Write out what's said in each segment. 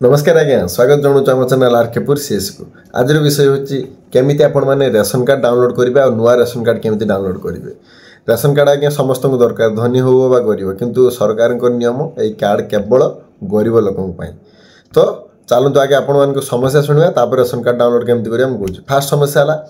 नमस्कार आज्ञा स्वागत जनाऊँ आम चैनल आरकेपुर सीएस को। आज विषय हूँ केमी आपण मैंने रेशन कार्ड डाउनलोड करेंगे और नुआ रेशन कार्ड केमी डाउनलोड करेंगे। रेशन कार्ड आज्ञा समस्त को दरकार धनी हो बा गरीब किंतु सरकार नियम यही कार्ड केवल गरीब लोकों। तो चलते आगे आपण समस्या शुणा तापर रेशन कार्ड डाउनलोड केमी करें कहे। फास्ट समस्या है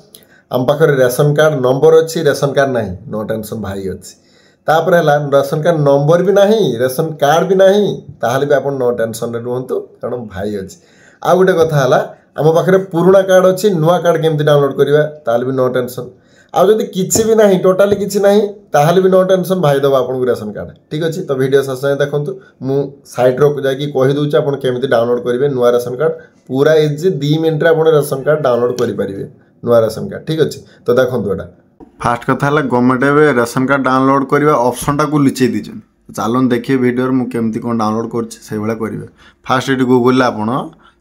आम पाखे रेशन कार्ड नंबर अच्छी रेशन कार्ड ना नो टेंशन भाई अच्छी तापर है रेशन कार्ड नंबर भी नहीं रेशन कार्ड भी नहीं ताहले भी आप नो टेंशन रे रुहतु कारण भाई अच्छी। आ गोटे कथा है आम पाखे पुराना कार्ड अच्छी नुआ कार्ड केमती डाउनलोड करवा ताहले भी नो टेंशन। आदि किसी भी नहीं टोटाली किसी नहीं ताहले भी नो टेंशन भाई दबा आपको रेशन कार्ड ठीक अच्छे। तो वीडियो शेष जाए देखूँ मु साइट रो जाकि कहीदे आप केमी डाउनलोड करेंगे नुआ रेशन कार्ड पूरा इजी 2 मिनट आप रेशन कार्ड डाउनलोड करेंगे नुआ रेशन कार्ड ठीक अच्छे। तो देखो यहाँ फास्ट कथा है गवर्नमेंट ए रेशन कार्ड डाउनलोड करवा ऑप्शन टाक लुचई दीजिए। चलन देखिए वीडियो मुझे कौन डाउनलोड करेंगे। फास्ट ये गूगल आप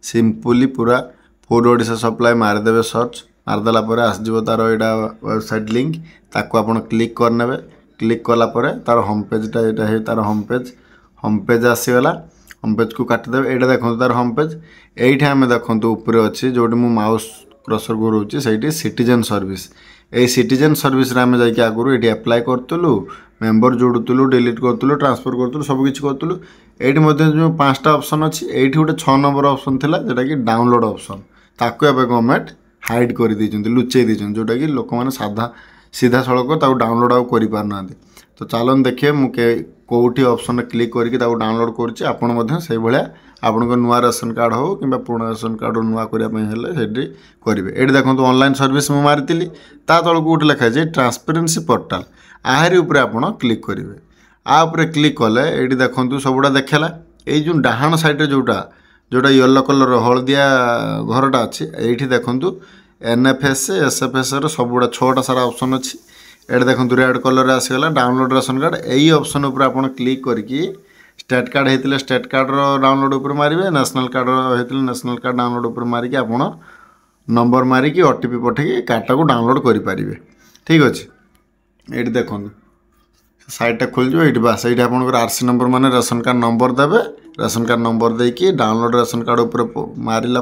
सिंपली पूरा फूड ओडिशा सप्लाई मारिदेवे सर्च मारिदेला आसो तार यहाँ वेबसाइट लिंक ताको आप क्लिक करने। क्लिक कलापर तार होम पेजटा यहाँ है तार होम पेज आसीगला। होम पेज को काटिदेवे यहाँ देखो तार होम पेज ये आम देखो ऊपर अच्छी जो माउस क्रसर घूराऊँगी से सिटीजन सर्विस। ये सिटीजन सर्विस आम जाकि आगुरी ये अप्लाई करूँ मेम्बर जोड़ूलु डिलीट करूँ ट्रांसफर करूँ सबकि करूँ। ये जो 5टा ऑप्शन अच्छी ये गोटे 6 नंबर ऑप्शन था जोटा कि डाउनलोड ऑप्शन ताको अब गवर्नमेंट हाइड कर लुचई दीजिए जोटा कि लोक मैंने साधा सीधा सड़क डाउनलोड आउ कर पारना। तो चलन देखिए मुझे कौटी ऑप्शन क्लिक करके डाउनलोड करें आपण नुआ रेशन कार्ड हो कि पुराना रेशन कार्ड नुआ करने करेंगे। ये देखो ऑनलाइन सर्विस मुझे मारी ता तलू गोटे लिखाई है ट्रांसपेरेंसी पोर्टाल आहरी उपर आप क्लिक करेंगे। आउे क्लिक कले ये देखो सबुटा देखला ये जो डाहाण साइड जोटा जोटा येलो कलर हलदिया घरटा अच्छी ये देखो एनएफएस एसएफएस सबुटा 6टा सारा ऑप्शन अच्छी। ये देखो रेड कलर आसीगला डाउनलोड रेशन कार्ड यही ऑप्शन उपर आप क्लिक करके स्टेट कार्ड होते स्टेट कार्ड डाउनलोड उपर मारे नेशनल कार्ड होते नेशनल कार्ड डाउनलोड उपर मारिक आप नंबर मारिक ओटीपी पठे कार्डटा को डाउनलोड करेंगे ठीक अच्छे। ये देखो साइटा खोल ये बास ये आप आरसी नंबर माने रेशन कार्ड नंबर देवे रेशन कार्ड नंबर देकी डाउनलोड रेशन कार्ड उपर मारिला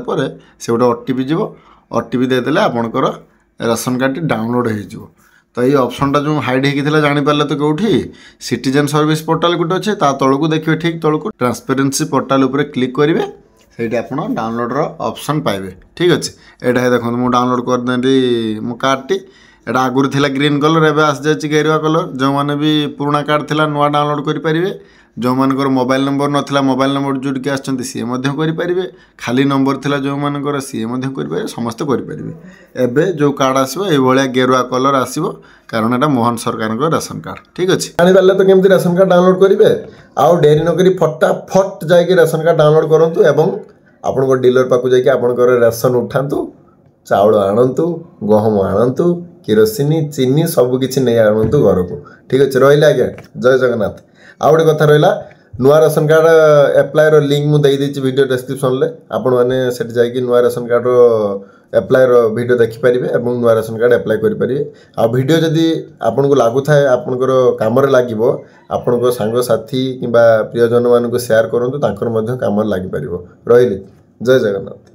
से गोटे ओटीपी जीव ओटीपी देदेले आपणकर रेशन कार्ड डाउनलोड हो। तो ये ऑप्शनटा जो हाइड होता जापारे तो कौटी सिटीजन सर्विस पोर्टाल गोटे अच्छे तलू देखिए ठीक तलू ट्रांसपेरेंसी पोर्टाल उपर क्लिक करेंगे से आप डाउनलोड ऑप्शन पाइबे ठीक अच्छे। यहाँ देखो मुझे डाउनलोड करदेली मो कार्डटी यहाँ आगुरी थी ग्रीन कलर एवं आस जाए गेरुआ कलर जो मैंने भी पुराना कार्ड थी नुआ डाउनलोड करेंगे जो मानकर मोबाइल नंबर नाला मोबाइल नंबर जोड़िकी आसते सी करेंगे खाली नंबर थी जो मानकर सी करेंगे समस्ते करेंगे। एबे जो कार्ड आसो ये गेरुआ कलर आसो कारण यहाँ मोहन सरकार रेशन कार्ड ठीक अच्छे। जापारे तो केमती रेशन कार्ड डाउनलोड करेंगे आउ डेरी नक फटाफट जा रेशन कार्ड डाउनलोड करूँ एवं आपण डीलर पाक जाकर रेशन उठातु चाउल आणतु गहम आणतु किरोसिनी चीनी सबकि नहीं आणतु घर को ठीक अच्छे। रहा आज्ञा जय जगन्नाथ। आ गए कथा रहा नुआ रेशन कार्ड एप्लायर लिंक मुझे वीडियो डिस्क्रिप्शन में आपण मैंने जाकि नुआ रेशन कार्ड एप्लायर वीडियो देखिपारे और नुआ रेशन कार्ड एप्लाई करेंगे। आ वीडियो जदि आपन को लगुता है आपंकर कम लगे आपण सांगसाथी कि प्रियजन मानक शेयर करूँ कम लगिपर रही। जय जगन्नाथ।